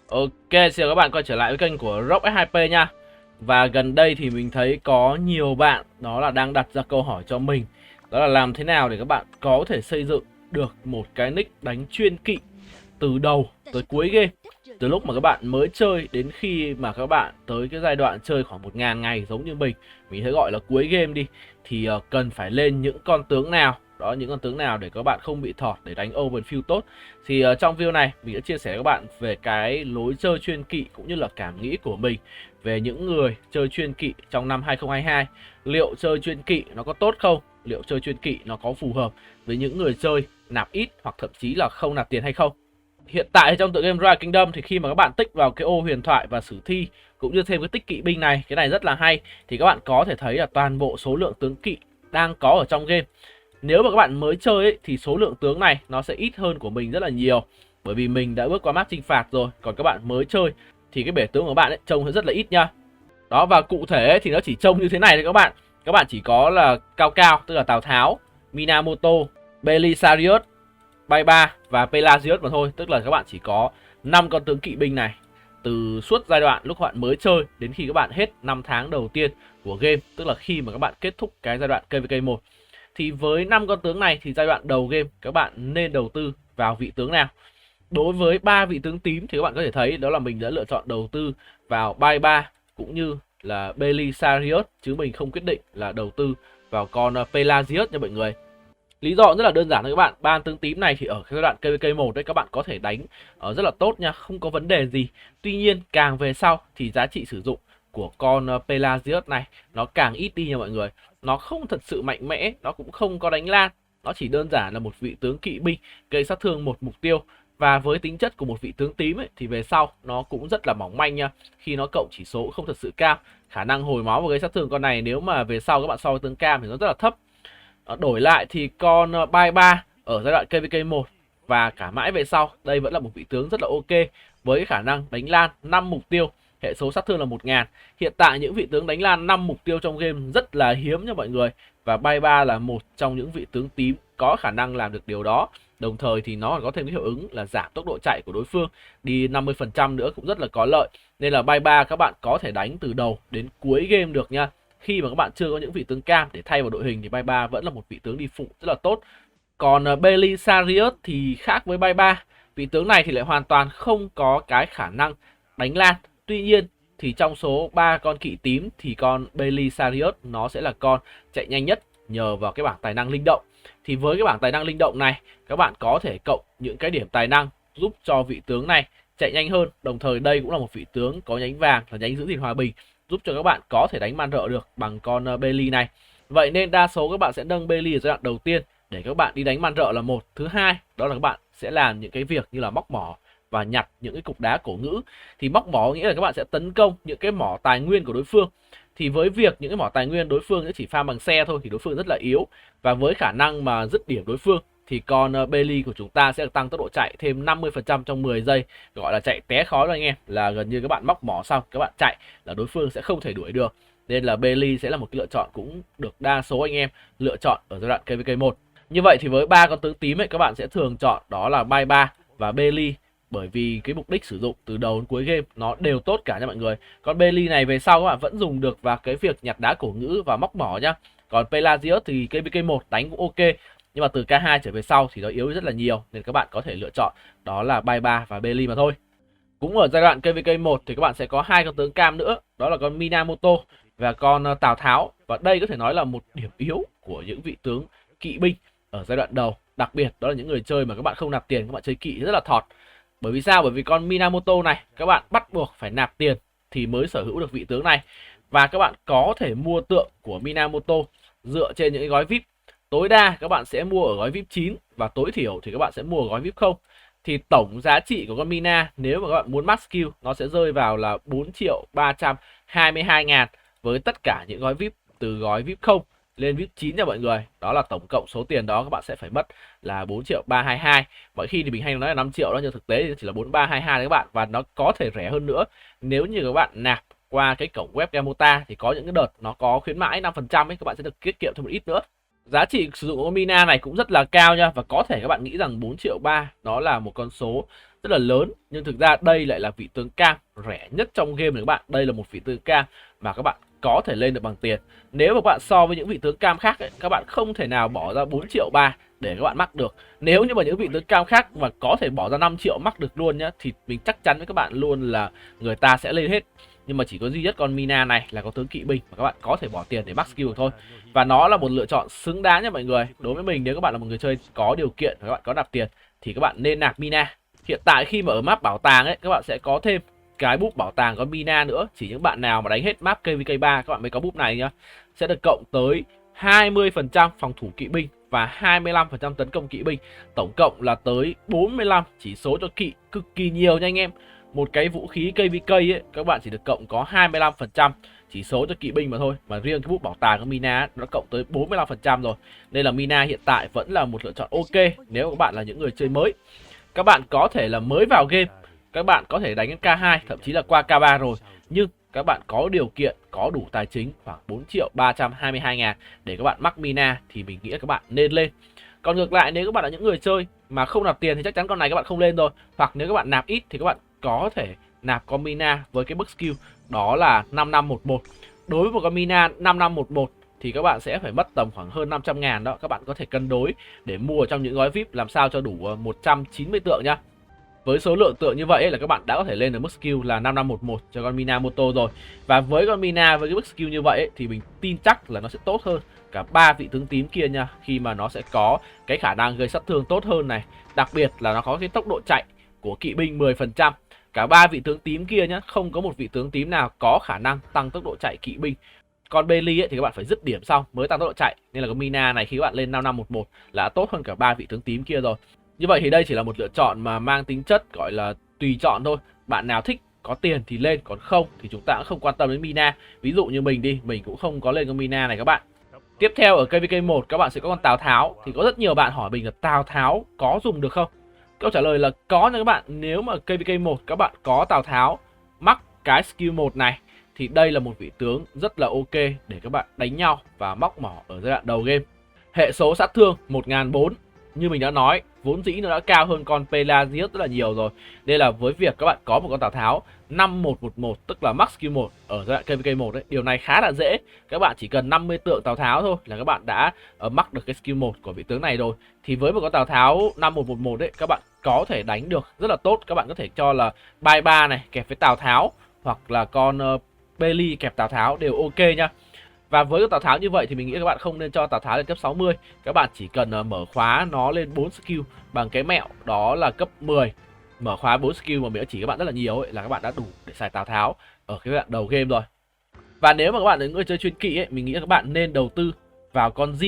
Ok, xin chào các bạn quay trở lại với kênh của Rock S2P nha. Và gần đây thì mình thấy có nhiều bạn đó là đang đặt ra câu hỏi cho mình. Đó là làm thế nào để các bạn có thể xây dựng được một cái nick đánh chuyên kỵ từ đầu tới cuối game. Từ lúc mà các bạn mới chơi đến khi mà các bạn tới cái giai đoạn chơi khoảng 1000 ngày giống như mình sẽ gọi là cuối game đi. Thì cần phải lên những con tướng nào, đó những con tướng nào để các bạn không bị thọt để đánh overfill tốt. Thì trong video này mình sẽ chia sẻ với các bạn về cái lối chơi chuyên kỵ cũng như là cảm nghĩ của mình về những người chơi chuyên kỵ trong năm 2022. Liệu chơi chuyên kỵ nó có tốt không? Liệu chơi chuyên kỵ nó có phù hợp với những người chơi nạp ít hoặc thậm chí là không nạp tiền hay không? Hiện tại trong tựa game Rise Kingdom thì khi mà các bạn tích vào cái ô huyền thoại và sử thi cũng như thêm cái tích kỵ binh này, cái này rất là hay, thì các bạn có thể thấy là toàn bộ số lượng tướng kỵ đang có ở trong game. Nếu mà các bạn mới chơi ấy, thì số lượng tướng này nó sẽ ít hơn của mình rất là nhiều, bởi vì mình đã bước qua map chinh phạt rồi. Còn các bạn mới chơi thì cái bể tướng của các bạn ấy trông rất là ít nha. Đó, và cụ thể ấy, thì nó chỉ trông như thế này thôi các bạn. Các bạn chỉ có là cao cao, tức là Tào Tháo, Minamoto, Belisarius, Bay 3 và Pelagius mà thôi. Tức là các bạn chỉ có 5 con tướng kỵ binh này từ suốt giai đoạn lúc các bạn mới chơi đến khi các bạn hết 5 tháng đầu tiên của game, tức là khi mà các bạn kết thúc cái giai đoạn KVK 1. Thì với 5 con tướng này thì giai đoạn đầu game các bạn nên đầu tư vào vị tướng nào? Đối với 3 vị tướng tím thì các bạn có thể thấy đó là mình đã lựa chọn đầu tư vào Bay 3 cũng như là Belisarius, chứ mình không quyết định là đầu tư vào con Pelagius nha mọi người. Lý do rất là đơn giản thôi các bạn. Ba tướng tím này thì ở cái giai đoạn KVK 1 đấy các bạn có thể đánh rất là tốt nha, không có vấn đề gì. Tuy nhiên càng về sau thì giá trị sử dụng của con Pelagius này nó càng ít đi nha mọi người. Nó không thật sự mạnh mẽ, nó cũng không có đánh lan. Nó chỉ đơn giản là một vị tướng kỵ binh gây sát thương một mục tiêu. Và với tính chất của một vị tướng tím ấy, thì về sau nó cũng rất là mỏng manh nha. Khi nó cộng chỉ số cũng không thật sự cao. Khả năng hồi máu và gây sát thương con này nếu mà về sau các bạn so với tướng cam thì nó rất là thấp. Đổi lại thì con Bay 3 ở giai đoạn KVK 1 và cả mãi về sau, đây vẫn là một vị tướng rất là ok với khả năng đánh lan 5 mục tiêu, hệ số sát thương là 1000. Hiện tại những vị tướng đánh lan 5 mục tiêu trong game rất là hiếm nha mọi người, và Bay 3 là một trong những vị tướng tím có khả năng làm được điều đó. Đồng thời thì nó còn có thêm cái hiệu ứng là giảm tốc độ chạy của đối phương đi 50% nữa, cũng rất là có lợi. Nên là Bay 3 các bạn có thể đánh từ đầu đến cuối game được nha. Khi mà các bạn chưa có những vị tướng cam để thay vào đội hình thì Bay 3 vẫn là một vị tướng đi phụ rất là tốt. Còn Belisarius thì khác với Bay 3. Vị tướng này thì lại hoàn toàn không có cái khả năng đánh lan. Tuy nhiên thì trong số 3 con kỵ tím thì con Belisarius nó sẽ là con chạy nhanh nhất nhờ vào cái bảng tài năng linh động. Thì với cái bảng tài năng linh động này, các bạn có thể cộng những cái điểm tài năng giúp cho vị tướng này chạy nhanh hơn. Đồng thời đây cũng là một vị tướng có nhánh vàng là nhánh giữ gìn hòa bình, giúp cho các bạn có thể đánh man rợ được bằng con Bailey này. Vậy nên đa số các bạn sẽ nâng Bailey ở giai đoạn đầu tiên để các bạn đi đánh man rợ là một. Thứ hai, đó là các bạn sẽ làm những cái việc như là móc mỏ và nhặt những cái cục đá cổ ngữ. Thì móc mỏ nghĩa là các bạn sẽ tấn công những cái mỏ tài nguyên của đối phương. Thì với việc những cái mỏ tài nguyên đối phương chỉ farm bằng xe thôi thì đối phương rất là yếu, và với khả năng mà dứt điểm đối phương thì con Bailey của chúng ta sẽ được tăng tốc độ chạy thêm 50% trong 10 giây, gọi là chạy té khói rồi anh em, là gần như các bạn móc mỏ xong các bạn chạy là đối phương sẽ không thể đuổi được. Nên là Bailey sẽ là một cái lựa chọn cũng được đa số anh em lựa chọn ở giai đoạn KVK 1. Như vậy thì với ba con tướng tím ấy các bạn sẽ thường chọn đó là Bay 3 và Bailey, bởi vì cái mục đích sử dụng từ đầu đến cuối game nó đều tốt cả nha mọi người. Con Bailey này về sau các bạn vẫn dùng được vào cái việc nhặt đá cổ ngữ và móc mỏ nhá. Còn Pelagius thì KVK 1 đánh cũng ok, nhưng mà từ K2 trở về sau thì nó yếu rất là nhiều, nên các bạn có thể lựa chọn đó là Bay 3 và Bailey mà thôi. Cũng ở giai đoạn KVK 1 thì các bạn sẽ có hai con tướng cam nữa, đó là con Minamoto và con Tào Tháo. Và đây có thể nói là một điểm yếu của những vị tướng kỵ binh ở giai đoạn đầu, đặc biệt đó là những người chơi mà các bạn không nạp tiền, các bạn chơi kỵ rất là thọt. Bởi vì sao? Bởi vì con Minamoto này các bạn bắt buộc phải nạp tiền thì mới sở hữu được vị tướng này. Và các bạn có thể mua tượng của Minamoto dựa trên những cái gói VIP. Tối đa các bạn sẽ mua ở gói VIP 9 và tối thiểu thì các bạn sẽ mua ở gói VIP 0. Thì tổng giá trị của con Mina nếu mà các bạn muốn max skill nó sẽ rơi vào là 4.322.000 với tất cả những gói VIP từ gói VIP 0 lên VIP 9 nha mọi người. Đó là tổng cộng số tiền đó các bạn sẽ phải mất là 4.322. Mọi khi thì mình hay nói là 5 triệu đó, nhưng thực tế thì chỉ là 4.322 đấy các bạn. Và nó có thể rẻ hơn nữa nếu như các bạn nạp qua cái cổng web Gamota, thì có những cái đợt nó có khuyến mãi 5% ấy, các bạn sẽ được tiết kiệm thêm một ít nữa. Giá trị sử dụng của Mina này cũng rất là cao nha. Và có thể các bạn nghĩ rằng 4 triệu 3 nó là một con số rất là lớn, nhưng thực ra đây lại là vị tướng cam rẻ nhất trong game này các bạn. Đây là một vị tướng cam mà các bạn có thể lên được bằng tiền. Nếu mà các bạn so với những vị tướng cam khác ấy, các bạn không thể nào bỏ ra 4 triệu 3 để các bạn mắc được. Nếu như mà những vị tướng cam khác mà có thể bỏ ra 5 triệu mắc được luôn nhá, thì mình chắc chắn với các bạn luôn là người ta sẽ lên hết. Nhưng mà chỉ có duy nhất con Mina này là có tướng kỵ binh mà các bạn có thể bỏ tiền để max skill thôi. Và nó là một lựa chọn xứng đáng nha mọi người. Đối với mình, nếu các bạn là một người chơi có điều kiện và các bạn có nạp tiền thì các bạn nên nạp Mina. Hiện tại khi mà ở map bảo tàng ấy, các bạn sẽ có thêm cái búp bảo tàng có Mina nữa. Chỉ những bạn nào mà đánh hết map KVK3 các bạn mới có búp này nhá. Sẽ được cộng tới 20% phòng thủ kỵ binh và 25% tấn công kỵ binh. Tổng cộng là tới 45 chỉ số cho kỵ, cực kỳ nhiều nha anh em. Một cái vũ khí KVK ấy, các bạn chỉ được cộng có 25% chỉ số cho kỵ binh mà thôi. Mà riêng cái búp bảo tàng của Mina ấy, nó cộng tới 45% rồi. Nên là Mina hiện tại vẫn là một lựa chọn ok nếu các bạn là những người chơi mới. Các bạn có thể là mới vào game, các bạn có thể đánh K2, thậm chí là qua K3 rồi, nhưng các bạn có điều kiện, có đủ tài chính khoảng 4 triệu 322 ngàn để các bạn mắc Mina thì mình nghĩ các bạn nên lên. Còn ngược lại, nếu các bạn là những người chơi mà không nạp tiền thì chắc chắn con này các bạn không lên rồi. Hoặc nếu các bạn nạp ít thì các bạn có thể nạp con Mina với cái bức skill đó là 5511. Đối với một con Mina 5511 thì các bạn sẽ phải mất tầm khoảng hơn 500 ngàn đó. Các bạn có thể cân đối để mua trong những gói VIP làm sao cho đủ 190 tượng nhá. Với số lượng tượng như vậy là các bạn đã có thể lên được mức skill là 5511 cho con Minamoto rồi. Và với con Mina với cái mức skill như vậy thì mình tin chắc là nó sẽ tốt hơn cả 3 vị tướng tím kia nha. Khi mà nó sẽ có cái khả năng gây sát thương tốt hơn này. Đặc biệt là nó có cái tốc độ chạy của kỵ binh 10%. Cả 3 vị tướng tím kia nhá, không có một vị tướng tím nào có khả năng tăng tốc độ chạy kỵ binh. Còn Bailey ấy, thì các bạn phải dứt điểm xong mới tăng tốc độ chạy. Nên là con Mina này khi các bạn lên 5511 là tốt hơn cả 3 vị tướng tím kia rồi. Như vậy thì đây chỉ là một lựa chọn mà mang tính chất gọi là tùy chọn thôi. Bạn nào thích có tiền thì lên, còn không thì chúng ta cũng không quan tâm đến Mina. Ví dụ như mình đi, mình cũng không có lên con Mina này các bạn. Tiếp theo ở KVK1 các bạn sẽ có con Tào Tháo. Thì có rất nhiều bạn hỏi mình là Tào Tháo có dùng được không? Câu trả lời là có nha các bạn. Nếu mà KVK1 các bạn có Tào Tháo mắc cái skill 1 này thì đây là một vị tướng rất là ok để các bạn đánh nhau và móc mỏ ở giai đoạn đầu game. Hệ số sát thương 1004. Như mình đã nói, vốn dĩ nó đã cao hơn con Pelagius rất là nhiều rồi. Nên là với việc các bạn có một con Tào Tháo 5111 tức là max skill 1 ở giai đoạn KVK1 ấy, điều này khá là dễ. Các bạn chỉ cần 50 tượng Tào Tháo thôi là các bạn đã mắc được cái skill 1 của vị tướng này rồi. Thì với một con Tào Tháo 5111 ấy, các bạn có thể đánh được rất là tốt. Các bạn có thể cho là bài 3 này kẹp với Tào Tháo hoặc là con Bailey kẹp Tào Tháo đều ok nha. Và với con Tào Tháo như vậy thì mình nghĩ các bạn không nên cho Tào Tháo lên cấp 60. Các bạn chỉ cần mở khóa nó lên 4 skill bằng cái mẹo đó là cấp 10. Mở khóa 4 skill mà mình đã chỉ các bạn rất là nhiều ấy, là các bạn đã đủ để xài Tào Tháo ở cái đoạn đầu game rồi. Và nếu mà các bạn là những người chơi chuyên kỵ ấy, mình nghĩ các bạn nên đầu tư vào con G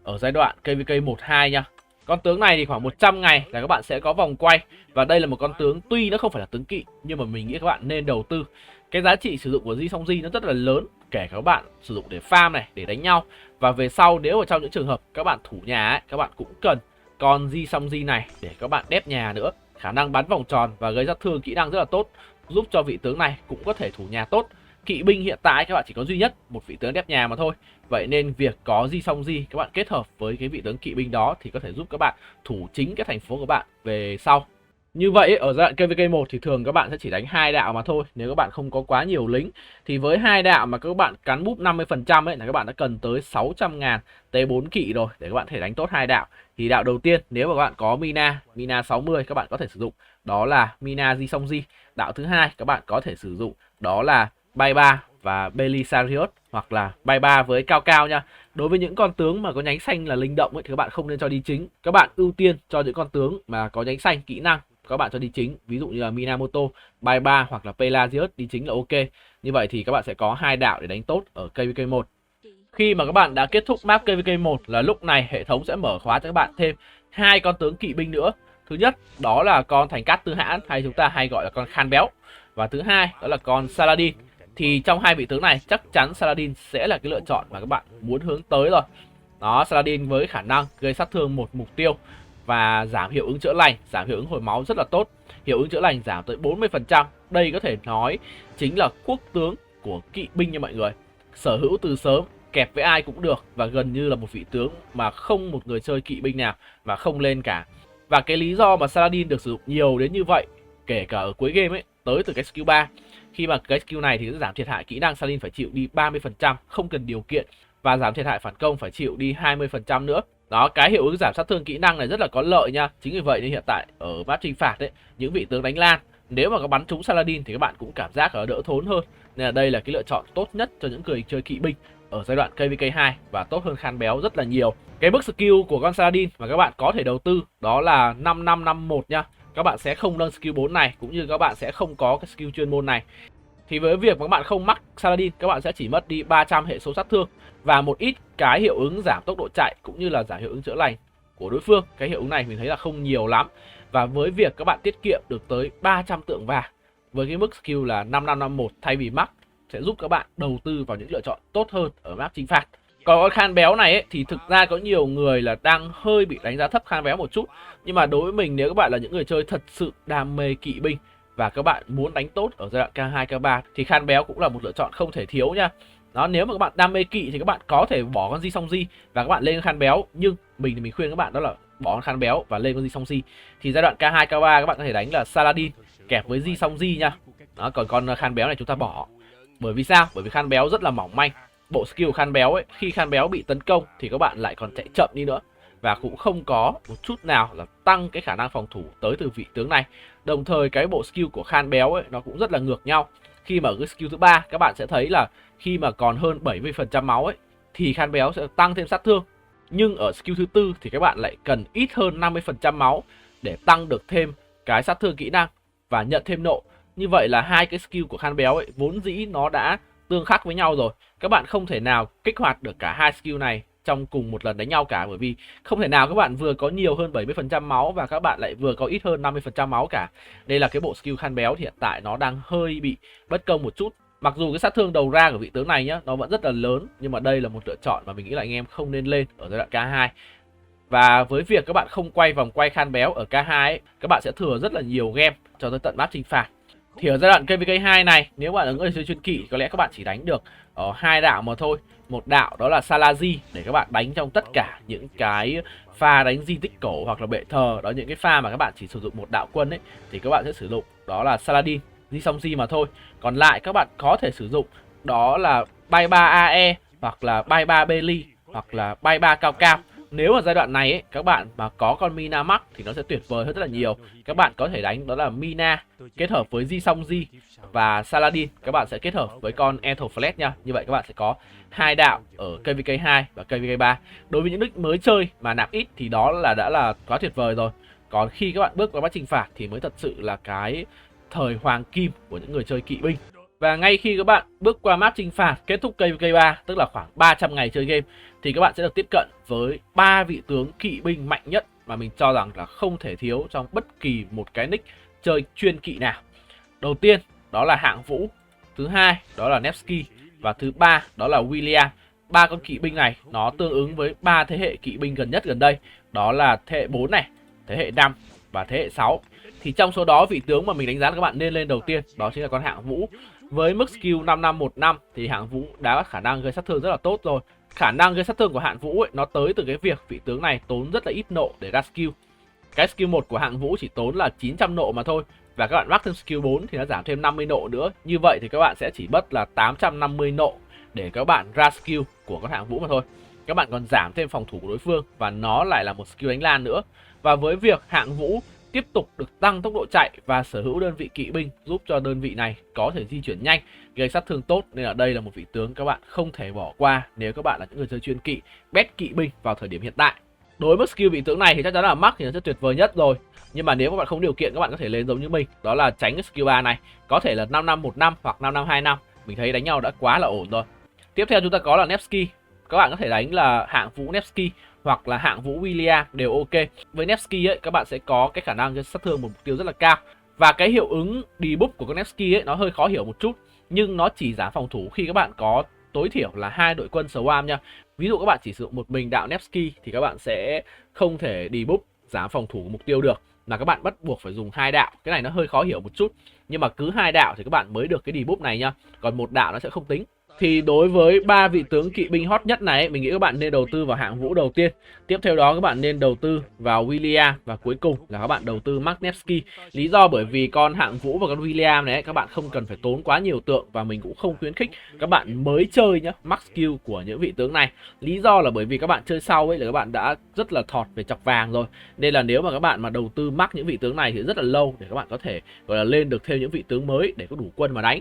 ở giai đoạn KVK 1-2 nha. Con tướng này thì khoảng 100 ngày là các bạn sẽ có vòng quay. Và đây là một con tướng tuy nó không phải là tướng kỵ nhưng mà mình nghĩ các bạn nên đầu tư. Cái giá trị sử dụng của Di Song Di nó rất là lớn, kể cả các bạn sử dụng để farm này, để đánh nhau. Và về sau nếu ở trong những trường hợp các bạn thủ nhà ấy, các bạn cũng cần con Di Song Di này để các bạn đép nhà nữa. Khả năng bắn vòng tròn và gây sát thương kỹ năng rất là tốt, giúp cho vị tướng này cũng có thể thủ nhà tốt. Kỵ binh hiện tại các bạn chỉ có duy nhất một vị tướng đép nhà mà thôi. Vậy nên việc có Di Song Di các bạn kết hợp với cái vị tướng kỵ binh đó thì có thể giúp các bạn thủ chính cái thành phố của bạn về sau. Như vậy ở giai đoạn KVK1 thì thường các bạn sẽ chỉ đánh 2 đạo mà thôi. Nếu các bạn không có quá nhiều lính thì với 2 đạo mà các bạn cắn búp 50% ấy là các bạn đã cần tới 600.000 T4 kỵ rồi để các bạn thể đánh tốt 2 đạo. Thì đạo đầu tiên nếu mà các bạn có Mina 60 các bạn có thể sử dụng đó là Mina Di Song Di. Đạo thứ hai các bạn có thể sử dụng đó là Bay 3 và Belisarius hoặc là Bay 3 với cao cao nha. Đối với những con tướng mà có nhánh xanh là linh động ấy, thì các bạn không nên cho đi chính. Các bạn ưu tiên cho những con tướng mà có nhánh xanh kỹ năng các bạn cho đi chính, ví dụ như là Minamoto, Bay 3 hoặc là Pelagius đi chính là ok. Như vậy thì các bạn sẽ có 2 đạo để đánh tốt ở KVK1. Khi mà các bạn đã kết thúc map KVK1 là lúc này hệ thống sẽ mở khóa cho các bạn thêm 2 con tướng kỵ binh nữa. Thứ nhất đó là con Thành Cát Tư Hãn hay chúng ta hay gọi là con Khan Béo. Và thứ hai đó là con Saladin. Thì trong hai vị tướng này chắc chắn Saladin sẽ là cái lựa chọn mà các bạn muốn hướng tới rồi. Đó, Saladin với khả năng gây sát thương một mục tiêu và giảm hiệu ứng chữa lành, giảm hiệu ứng hồi máu rất là tốt. Hiệu ứng chữa lành giảm tới 40%. Đây có thể nói chính là quốc tướng của kỵ binh nha mọi người. Sở hữu từ sớm, kẹp với ai cũng được, và gần như là một vị tướng mà không một người chơi kỵ binh nào mà không lên cả. Và cái lý do mà Saladin được sử dụng nhiều đến như vậy, kể cả ở cuối game ấy, tới từ cái skill 3. Khi mà cái skill này thì sẽ giảm thiệt hại kỹ năng Saladin phải chịu đi 30%, không cần điều kiện, và giảm thiệt hại phản công phải chịu đi 20% nữa. Đó, cái hiệu ứng giảm sát thương kỹ năng này rất là có lợi nha. Chính vì vậy nên hiện tại ở map chinh phạt ấy, những vị tướng đánh lan, nếu mà có bắn trúng Saladin thì các bạn cũng cảm giác là đỡ thốn hơn. Nên là đây là cái lựa chọn tốt nhất cho những người chơi kỵ binh ở giai đoạn KVK 2 và tốt hơn Khan Béo rất là nhiều. Cái mức skill của con Saladin mà các bạn có thể đầu tư đó là 5551 nha. Các bạn sẽ không nâng skill 4 này, cũng như các bạn sẽ không có cái skill chuyên môn này. Thì với việc mà các bạn không mắc Saladin, các bạn sẽ chỉ mất đi 300 hệ số sát thương và một ít cái hiệu ứng giảm tốc độ chạy cũng như là giảm hiệu ứng chữa lành của đối phương. Cái hiệu ứng này mình thấy là không nhiều lắm. Và với việc các bạn tiết kiệm được tới 300 tượng vàng với cái mức skill là 5551 thay vì mắc, sẽ giúp các bạn đầu tư vào những lựa chọn tốt hơn ở map chinh phạt. Còn con Khan Béo này ấy, thì thực ra có nhiều người là đang hơi bị đánh giá thấp Khan Béo một chút. Nhưng mà đối với mình, nếu các bạn là những người chơi thật sự đam mê kỵ binh và các bạn muốn đánh tốt ở giai đoạn K2, K3 thì Khan Béo cũng là một lựa chọn không thể thiếu nha. Đó, nếu mà các bạn đam mê kỵ thì các bạn có thể bỏ con Di Song Di và các bạn lên Khan Béo, nhưng mình thì mình khuyên các bạn đó là bỏ con Khan Béo và lên con Di Song Di. Thì giai đoạn K2, K3 các bạn có thể đánh là Saladin kẹp với Di Song Di nha. Đó, còn con Khan Béo này chúng ta bỏ. Bởi vì sao? Bởi vì Khan Béo rất là mỏng manh. Bộ skill Khan Béo ấy, khi Khan Béo bị tấn công thì các bạn lại còn chạy chậm đi nữa, và cũng không có một chút nào là tăng cái khả năng phòng thủ tới từ vị tướng này. Đồng thời cái bộ skill của Khan Béo ấy nó cũng rất là ngược nhau. Khi mà ở cái skill thứ 3 các bạn sẽ thấy là khi mà còn hơn 70% máu ấy thì Khan Béo sẽ tăng thêm sát thương. Nhưng ở skill thứ 4 thì các bạn lại cần ít hơn 50% máu để tăng được thêm cái sát thương kỹ năng và nhận thêm nộ. Như vậy là hai cái skill của Khan Béo ấy vốn dĩ nó đã tương khắc với nhau rồi. Các bạn không thể nào kích hoạt được cả hai skill này trong cùng một lần đánh nhau cả, bởi vì không thể nào các bạn vừa có nhiều hơn 70% máu và các bạn lại vừa có ít hơn 50% máu cả. Đây là cái bộ skill Khan Béo thì hiện tại nó đang hơi bị bất công một chút. Mặc dù cái sát thương đầu ra của vị tướng này nhá, nó vẫn rất là lớn, nhưng mà đây là một lựa chọn mà mình nghĩ là anh em không nên lên ở giai đoạn K2. Và với việc các bạn không quay vòng quay Khan Béo ở K2 ấy, các bạn sẽ thừa rất là nhiều game cho tới tận map chinh phạt. Thì ở giai đoạn KVK2 này, nếu bạn là người chơi chuyên kỵ, có lẽ các bạn chỉ đánh được ở hai đạo mà thôi. Một đạo đó là Salazi để các bạn đánh trong tất cả những cái pha đánh di tích cổ hoặc là bệ thờ. Đó, những cái pha mà các bạn chỉ sử dụng một đạo quân ấy thì các bạn sẽ sử dụng đó là Saladin, Di Song Di mà thôi. Còn lại các bạn có thể sử dụng đó là bay 3 AE hoặc là bay 3 Belly hoặc là bay 3 cao cao. Nếu ở giai đoạn này ấy, các bạn mà có con Mina Max thì nó sẽ tuyệt vời hơn rất là nhiều. Các bạn có thể đánh đó là Mina kết hợp với Di Song Di và Saladin, các bạn sẽ kết hợp với con Ethelflash nha. Như vậy các bạn sẽ có hai đạo ở KVK2 và KVK3. Đối với những nick mới chơi mà nạp ít thì đó là đã là quá tuyệt vời rồi. Còn khi các bạn bước vào map chinh phạt thì mới thật sự là cái thời hoàng kim của những người chơi kỵ binh. Và ngay khi các bạn bước qua map chinh phạt kết thúc KVK3, tức là khoảng 300 ngày chơi game, thì các bạn sẽ được tiếp cận với 3 vị tướng kỵ binh mạnh nhất mà mình cho rằng là không thể thiếu trong bất kỳ một cái nick chơi chuyên kỵ nào. Đầu tiên đó là Hạng Vũ, thứ hai đó là Nevsky và thứ ba đó là William. Ba con kỵ binh này nó tương ứng với 3 thế hệ kỵ binh gần nhất gần đây, đó là thế hệ 4 này, thế hệ 5 và thế hệ 6. Thì trong số đó vị tướng mà mình đánh giá là các bạn nên lên đầu tiên đó chính là con Hạng Vũ. Với mức skill 5515 thì Hạng Vũ đã có khả năng gây sát thương rất là tốt rồi. Khả năng gây sát thương của Hạng Vũ ấy, nó tới từ cái việc vị tướng này tốn rất là ít nộ để ra skill. Cái skill 1 của Hạng Vũ chỉ tốn là 900 nộ mà thôi, và các bạn mắc thêm skill 4 thì nó giảm thêm 50 nộ nữa. Như vậy thì các bạn sẽ chỉ mất là 850 nộ để các bạn ra skill của con Hạng Vũ mà thôi. Các bạn còn giảm thêm phòng thủ của đối phương và nó lại là một skill đánh lan nữa. Và với việc Hạng Vũ tiếp tục được tăng tốc độ chạy và sở hữu đơn vị kỵ binh giúp cho đơn vị này có thể di chuyển nhanh, gây sát thương tốt, nên là đây là một vị tướng các bạn không thể bỏ qua nếu các bạn là những người chơi chuyên kỵ, bet kỵ binh vào thời điểm hiện tại. Đối với skill vị tướng này thì chắc chắn là mắc thì nó sẽ tuyệt vời nhất rồi. Nhưng mà nếu các bạn không điều kiện, các bạn có thể lên giống như mình, đó là tránh cái skill 3 này, có thể là 5515 hoặc 5525. Mình thấy đánh nhau đã quá là ổn rồi. Tiếp theo chúng ta có là Nevsky. Các bạn có thể đánh là Hạng Vũ Nevsky hoặc là Hạng Vũ William đều ok. Với Nevsky ấy, các bạn sẽ có cái khả năng sát thương một mục tiêu rất là cao. Và cái hiệu ứng debuff của con Nevsky ấy nó hơi khó hiểu một chút, nhưng nó chỉ giảm phòng thủ khi các bạn có tối thiểu là 2 đội quân Swarm nha. Ví dụ các bạn chỉ sử dụng một mình đạo Nevsky thì các bạn sẽ không thể debuff giảm phòng thủ của mục tiêu được, là các bạn bắt buộc phải dùng 2 đạo. Cái này nó hơi khó hiểu một chút, nhưng mà cứ 2 đạo thì các bạn mới được cái debuff này nha, còn một đạo nó sẽ không tính. Thì đối với ba vị tướng kỵ binh hot nhất này, mình nghĩ các bạn nên đầu tư vào hạng vũ đầu tiên. Tiếp theo đó các bạn nên đầu tư vào William và cuối cùng là các bạn đầu tư Mark Nevsky. Lý do bởi vì con hạng vũ và con William này các bạn không cần phải tốn quá nhiều tượng và mình cũng không khuyến khích các bạn mới chơi nhá max skill của những vị tướng này. Lý do là bởi vì các bạn chơi sau ấy là các bạn đã rất là thọt về chọc vàng rồi. Nên là nếu mà các bạn mà đầu tư max những vị tướng này thì rất là lâu để các bạn có thể gọi là lên được thêm những vị tướng mới để có đủ quân mà đánh.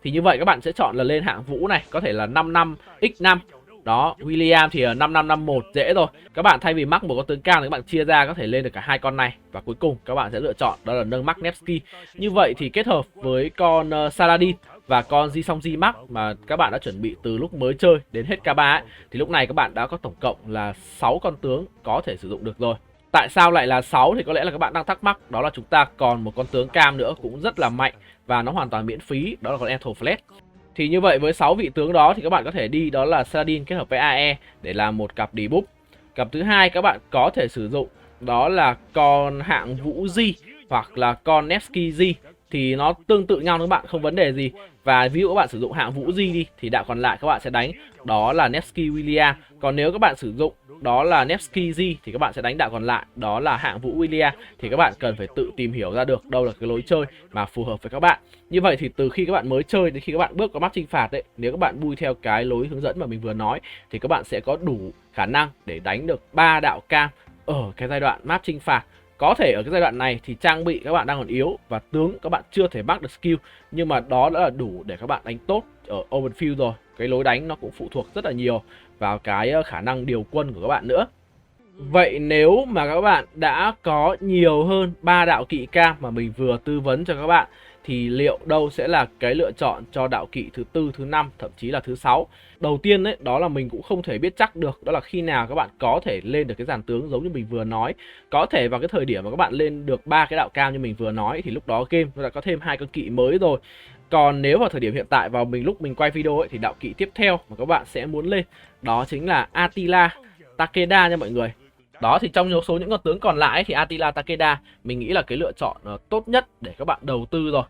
Thì như vậy các bạn sẽ chọn là lên hạng vũ này, có thể là 55 x5. Đó, William thì 5551 dễ rồi. Các bạn thay vì mắc một con tướng cao thì các bạn chia ra có thể lên được cả hai con này và cuối cùng các bạn sẽ lựa chọn đó là nâng Mark Nevsky. Như vậy thì kết hợp với con Saladin và con Ji Song Ji Mark mà các bạn đã chuẩn bị từ lúc mới chơi đến hết K3 ấy, thì lúc này các bạn đã có tổng cộng là 6 con tướng có thể sử dụng được rồi. Tại sao lại là 6 thì có lẽ là các bạn đang thắc mắc, đó là chúng ta còn một con tướng cam nữa cũng rất là mạnh và nó hoàn toàn miễn phí, đó là con Ethelflaed. Thì như vậy với 6 vị tướng đó thì các bạn có thể đi đó là Saladin kết hợp với AE để làm một cặp debuff. Cặp thứ hai các bạn có thể sử dụng đó là con hạng vũ Ji hoặc là con Nevsky Ji, thì nó tương tự nhau các bạn, không vấn đề gì. Và ví dụ các bạn sử dụng hạng vũ Ji đi thì đạo còn lại các bạn sẽ đánh đó là Nevsky William. Còn nếu các bạn sử dụng đó là Nevsky Ji thì các bạn sẽ đánh đạo còn lại đó là hạng vũ William. Thì các bạn cần phải tự tìm hiểu ra được đâu là cái lối chơi mà phù hợp với các bạn. Như vậy thì từ khi các bạn mới chơi đến khi các bạn bước vào map chinh phạt ấy, nếu các bạn bui theo cái lối hướng dẫn mà mình vừa nói thì các bạn sẽ có đủ khả năng để đánh được 3 đạo cam ở cái giai đoạn map chinh phạt. Có thể ở cái giai đoạn này thì trang bị các bạn đang còn yếu và tướng các bạn chưa thể bắt được skill, nhưng mà đó đã là đủ để các bạn đánh tốt ở open field rồi. Cái lối đánh nó cũng phụ thuộc rất là nhiều vào cái khả năng điều quân của các bạn nữa. Vậy nếu mà các bạn đã có nhiều hơn 3 đạo kỵ cam mà mình vừa tư vấn cho các bạn thì liệu đâu sẽ là cái lựa chọn cho đạo kỵ thứ tư, thứ năm, thậm chí là thứ 6? Đầu tiên đấy, đó là mình cũng không thể biết chắc được đó là khi nào các bạn có thể lên được cái dàn tướng giống như mình vừa nói. Có thể vào cái thời điểm mà các bạn lên được 3 cái đạo cam như mình vừa nói thì lúc đó game nó đã có thêm 2 con kỵ mới rồi. Còn nếu vào thời điểm hiện tại vào lúc mình quay video ấy thì đạo kỵ tiếp theo mà các bạn sẽ muốn lên đó chính là Attila Takeda nha mọi người. Đó thì trong số những con tướng còn lại thì Attila Takeda mình nghĩ là cái lựa chọn tốt nhất để các bạn đầu tư rồi.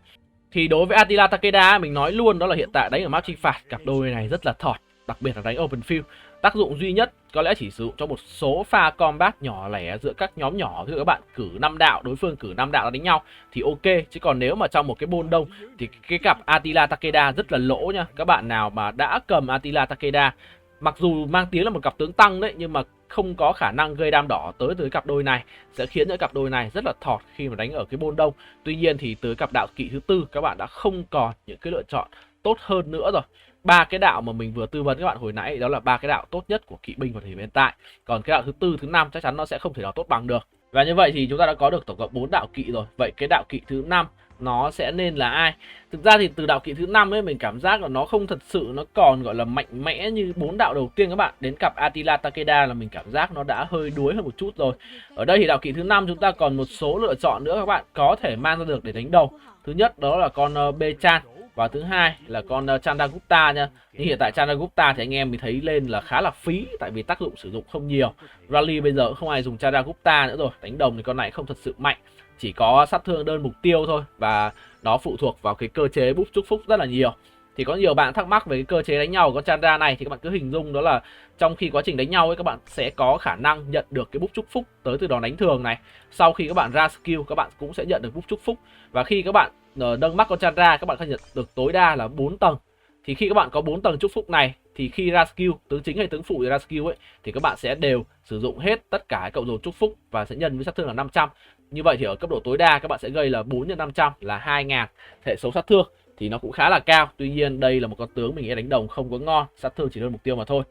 Thì đối với Attila Takeda mình nói luôn đó là hiện tại đánh ở map chinh phạt cặp đôi này rất là thọt, đặc biệt là đánh open field. Tác dụng duy nhất có lẽ chỉ sử dụng cho một số pha combat nhỏ lẻ giữa các nhóm nhỏ, ví dụ các bạn cử 5 đạo, đối phương cử 5 đạo đánh nhau thì ok, chứ còn nếu mà trong một cái bôn đông thì cái cặp Attila Takeda rất là lỗ nha. Các bạn nào mà đã cầm Attila Takeda, mặc dù mang tiếng là một cặp tướng tăng đấy, nhưng mà không có khả năng gây đam đỏ tới từ cặp đôi này, sẽ khiến những cặp đôi này rất là thọt khi mà đánh ở cái bôn đông. Tuy nhiên thì tới cặp đạo kỵ thứ tư các bạn đã không còn những cái lựa chọn tốt hơn nữa rồi. Ba cái đạo mà mình vừa tư vấn các bạn hồi nãy đó là ba cái đạo tốt nhất của kỵ binh vào thời điểm hiện tại. Còn cái đạo thứ tư, thứ năm chắc chắn nó sẽ không thể nào tốt bằng được. Và như vậy thì chúng ta đã có được tổng cộng 4 đạo kỵ rồi. Vậy cái đạo kỵ thứ 5 nó sẽ nên là ai? Thực ra thì từ đạo kỵ thứ 5 ấy mình cảm giác là nó không thật sự nó còn gọi là mạnh mẽ như 4 đạo đầu tiên các bạn. Đến cặp Attila Takeda là mình cảm giác nó đã hơi đuối hơn một chút rồi. Ở đây thì đạo kỵ thứ 5 chúng ta còn một số lựa chọn nữa các bạn có thể mang ra được để đánh đầu. Thứ nhất đó là con Bechan và thứ hai là con Chandragupta nha. Nhưng hiện tại Chandragupta thì anh em mình thấy lên là khá là phí tại vì tác dụng sử dụng không nhiều. Rally bây giờ cũng không ai dùng Chandragupta nữa rồi. Đánh đồng thì con này không thật sự mạnh, chỉ có sát thương đơn mục tiêu thôi và nó phụ thuộc vào cái cơ chế búp chúc phúc rất là nhiều. Thì có nhiều bạn thắc mắc về cái cơ chế đánh nhau của con Chandra này thì các bạn cứ hình dung đó là trong khi quá trình đánh nhau ấy các bạn sẽ có khả năng nhận được cái búp chúc phúc tới từ đòn đánh thường này. Sau khi các bạn ra skill các bạn cũng sẽ nhận được búp chúc phúc, và khi các bạn nâng mắc con Chandra các bạn có nhận được tối đa là 4 tầng. Thì khi các bạn có 4 tầng chúc phúc này thì khi ra skill, tướng chính hay tướng phụ ra skill ấy thì các bạn sẽ đều sử dụng hết tất cả cộng dồn chúc phúc và sẽ nhân với sát thương là 500. Như vậy thì ở cấp độ tối đa các bạn sẽ gây là 4 x 500 là 2000 hệ số sát thương, thì nó cũng khá là cao. Tuy nhiên đây là một con tướng mình nghĩ đánh đồng không có ngon, sát thương chỉ đơn mục tiêu mà thôi.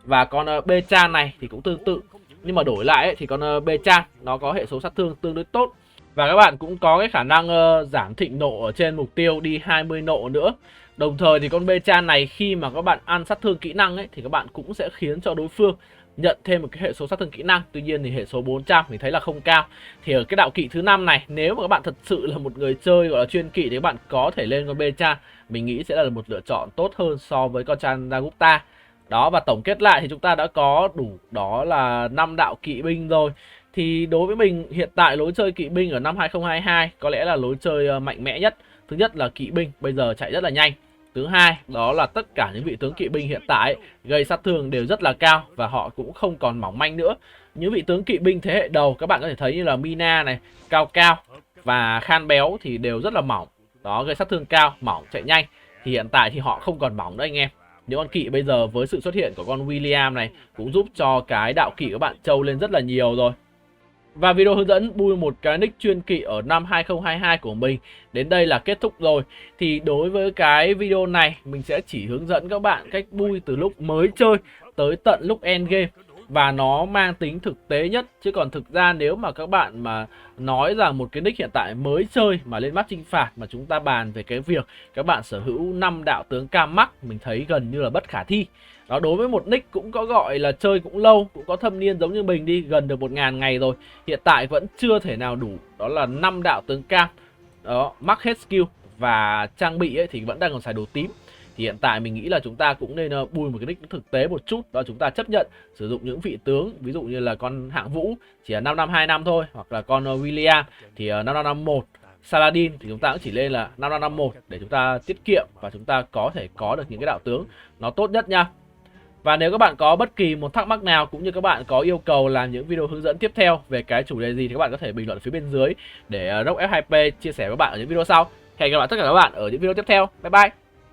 Và con Bechan này thì cũng tương tự, nhưng mà đổi lại ấy, thì con Bechan nó có hệ số sát thương tương đối tốt và các bạn cũng có cái khả năng giảm thịnh nộ ở trên mục tiêu đi 20 nộ nữa. Đồng thời thì con Bechan này khi mà các bạn ăn sát thương kỹ năng ấy thì các bạn cũng sẽ khiến cho đối phương nhận thêm một cái hệ số sát thương kỹ năng. Tuy nhiên thì hệ số 400 mình thấy là không cao. Thì ở cái đạo kỵ thứ 5 này, nếu mà các bạn thật sự là một người chơi gọi là chuyên kỵ thì các bạn có thể lên con Bechan, mình nghĩ sẽ là một lựa chọn tốt hơn so với con Chandragupta. Đó, và tổng kết lại thì chúng ta đã có đủ đó là 5 đạo kỵ binh rồi. Thì đối với mình hiện tại lối chơi kỵ binh ở năm 2022 có lẽ là lối chơi mạnh mẽ nhất. Thứ nhất là kỵ binh bây giờ chạy rất là nhanh. Thứ hai, đó là tất cả những vị tướng kỵ binh hiện tại gây sát thương đều rất là cao và họ cũng không còn mỏng manh nữa. Những vị tướng kỵ binh thế hệ đầu các bạn có thể thấy như là Mina này, Cao Cao và Khan Béo thì đều rất là mỏng. Đó, gây sát thương cao, mỏng, chạy nhanh. Thì hiện tại thì họ không còn mỏng nữa anh em. Những con kỵ bây giờ với sự xuất hiện của con William này cũng giúp cho cái đạo kỵ các bạn trâu lên rất là nhiều rồi. Và video hướng dẫn bui một cái nick chuyên kỵ ở năm 2022 của mình đến đây là kết thúc rồi. Thì đối với cái video này mình sẽ chỉ hướng dẫn các bạn cách bui từ lúc mới chơi tới tận lúc end game. Và nó mang tính thực tế nhất. Chứ còn thực ra nếu mà các bạn mà nói rằng một cái nick hiện tại mới chơi mà lên map chinh phạt mà chúng ta bàn về cái việc các bạn sở hữu 5 đạo tướng cam mắc, mình thấy gần như là bất khả thi. Đó, đối với một nick cũng có gọi là chơi cũng lâu, cũng có thâm niên giống như mình đi, gần được 1000 ngày rồi, hiện tại vẫn chưa thể nào đủ. Đó là 5 đạo tướng cam. Đó, mắc hết skill và trang bị ấy thì vẫn đang còn xài đồ tím. Thì hiện tại mình nghĩ là chúng ta cũng nên bui một cái nick thực tế một chút. Đó, chúng ta chấp nhận sử dụng những vị tướng, ví dụ như là con Hạng Vũ chỉ là 5525 thôi, hoặc là con William thì 5551. Saladin thì chúng ta cũng chỉ lên là 5551 để chúng ta tiết kiệm và chúng ta có thể có được những cái đạo tướng nó tốt nhất nha. Và nếu các bạn có bất kỳ một thắc mắc nào cũng như các bạn có yêu cầu làm những video hướng dẫn tiếp theo về cái chủ đề gì thì các bạn có thể bình luận phía bên dưới để Rock F2P chia sẻ với các bạn ở những video sau. Hẹn gặp lại tất cả các bạn ở những video tiếp theo. Bye bye.